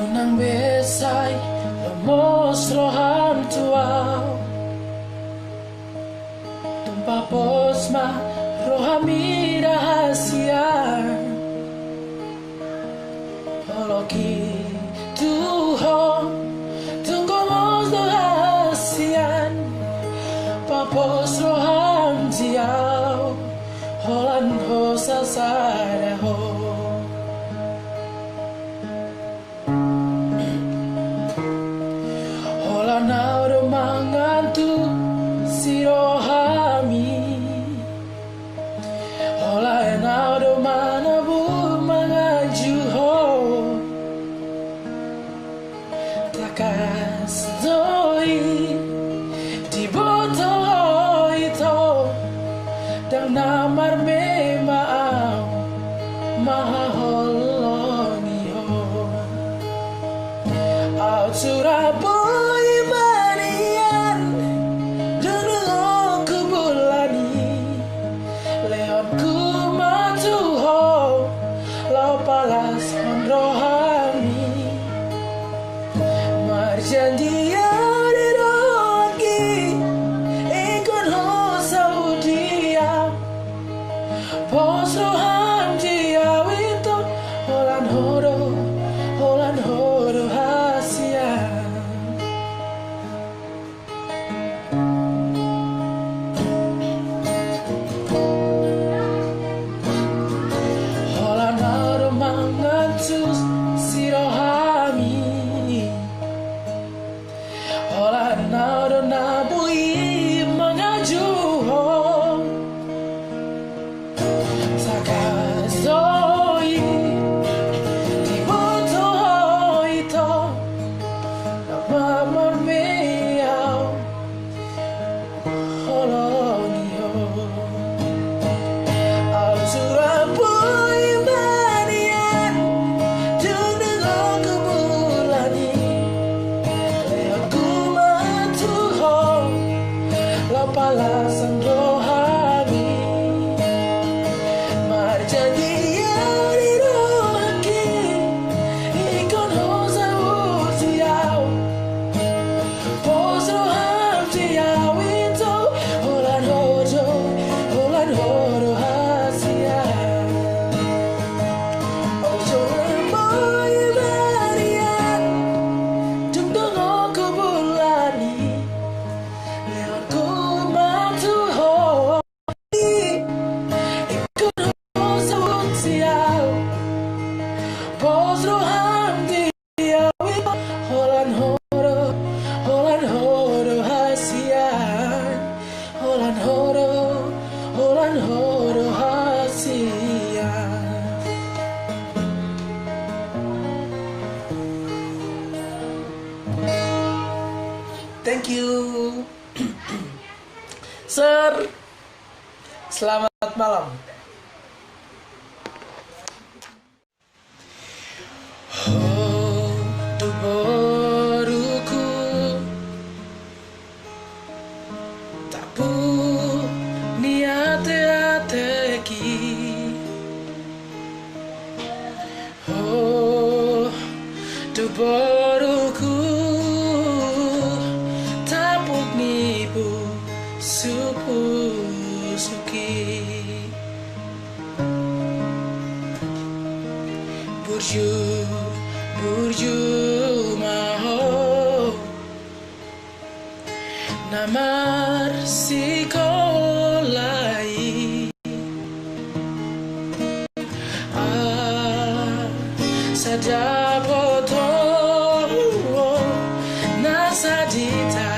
unang besay lomos roham tuaw tumpapos ma rohami rahasia holoki tuho tunggomos rahasian papos roham jiao Holan ho sasara ho Holan audo mangantu si Rohami Holan audo manabu mangaju ho Takas doi di boto ito Dang namar me maau maholoni ho Aut Boi Nian dulu ku bulani Leon ku Mantul ho lau palas on Rohami marjanji ada rogi ikon ho Saudia Pos roham dia itu Holan horo hasia Holan horo mangantus si Rohami Holan horo nabui mengaju Sakazoi di boto ito namamar meao holonio Aut Boi Nian dungo kubulani Leon ku Mantul ho lau palasan Rohami marjanji ada rogi ikon ho Saudia Pos roham jiao itu Holan horo hasia Aut Boi Nian dungo kubulani Leon ku Mantul ho ikon ho Saudia Pos roham jiao itu Holan horo hasia Holan horo hasia Thank you Sir Selamat malam Oh, du boruku tapu niate-ateki Oh, du boruku tapuk nipu supu suki Burju maho namar sikolai Sadapoto nasadita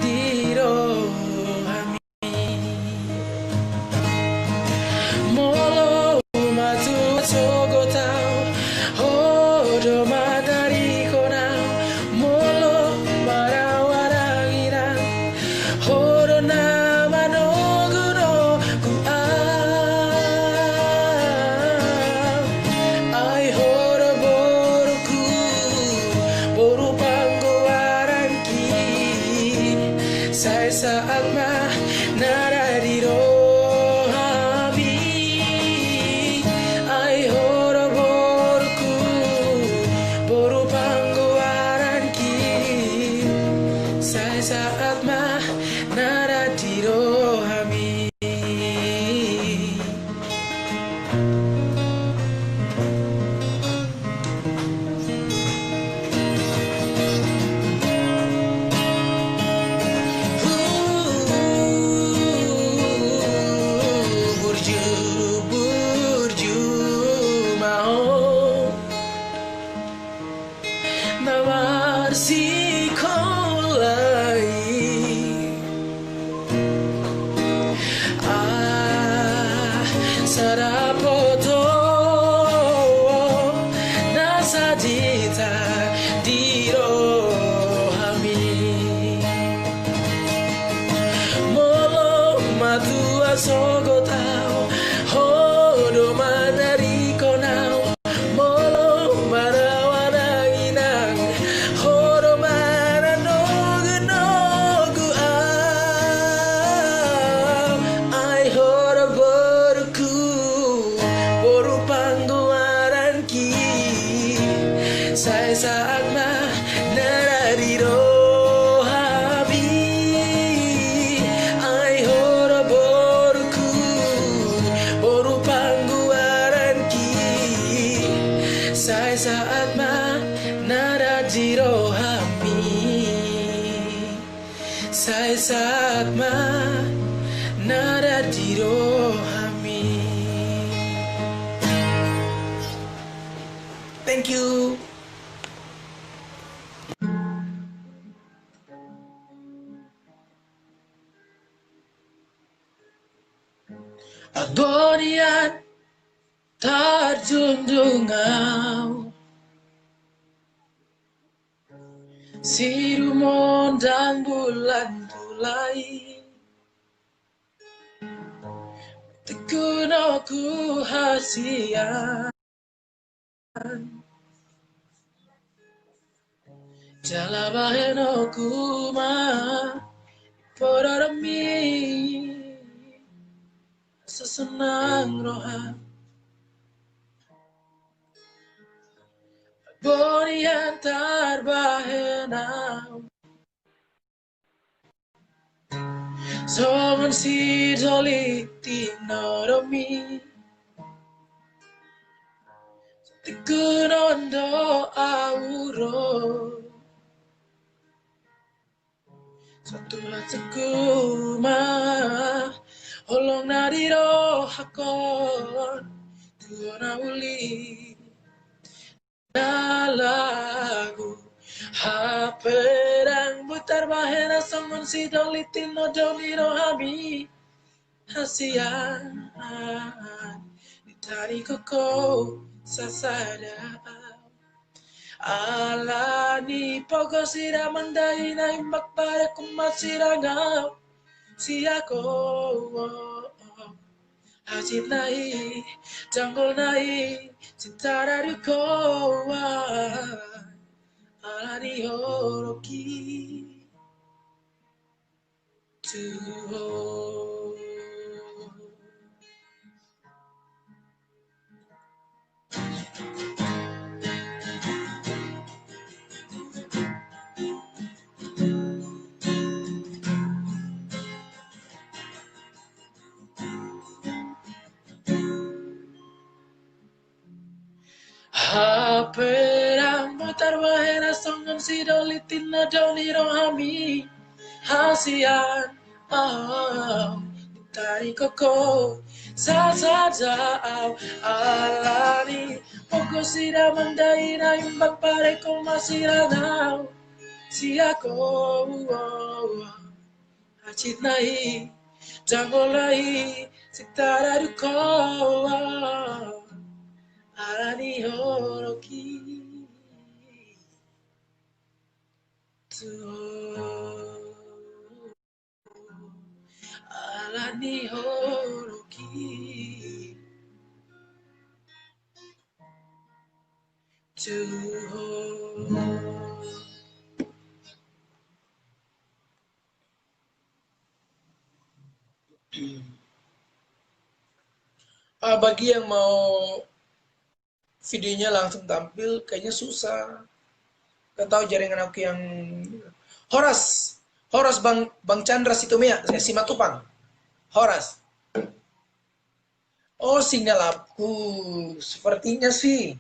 di Rohami Molo matu sogotau Hodo madari konau Molo marawarangirang Hodo nama noguno ku Ai hodo sekolah sarapoto nasa dita di Rohami molo matua sogotao hodo manari konao molo marawananginang hodo maranogu nogu ai hodo boruku Boru Panggoaran ki saya saat nara di Rohami ai hodo boruku Boru Panggoaran ki saya saat nara di Rohami saya saat nara di Rohami. Thank you. Aut Boi Nian terjunjung ngau Sirumon dan bulan tulai tekun aku hasian jalabahin aku porarami sesenang roha Boni antar bahenau Soman si joliti noromi Tekun ondo auro Satu hatiku holong nadiro hakon tuona uli na lagu haperang butar bahena someone si dolitin no doni rohami hasian ditari koko sasada alani pogo sira mandai na imbak para kumasirangau si ako hajit nai janggol nai cintara dukoa alani horoki tuho Haperang mutar bahena songan si dolitin na doni rohami hasian tari koko sasajao alani pogo sira mandai na imbang pare ko masiranaw si ako hachit nai jangolai sitara duko alani horoki alani horoki bagi yang mau videonya langsung tampil kayaknya susah. Gak tahu jaringan aku yang Horas Bang Chandra Situmia, saya Simatupang. Horas. Oh, sinyal aku sepertinya sih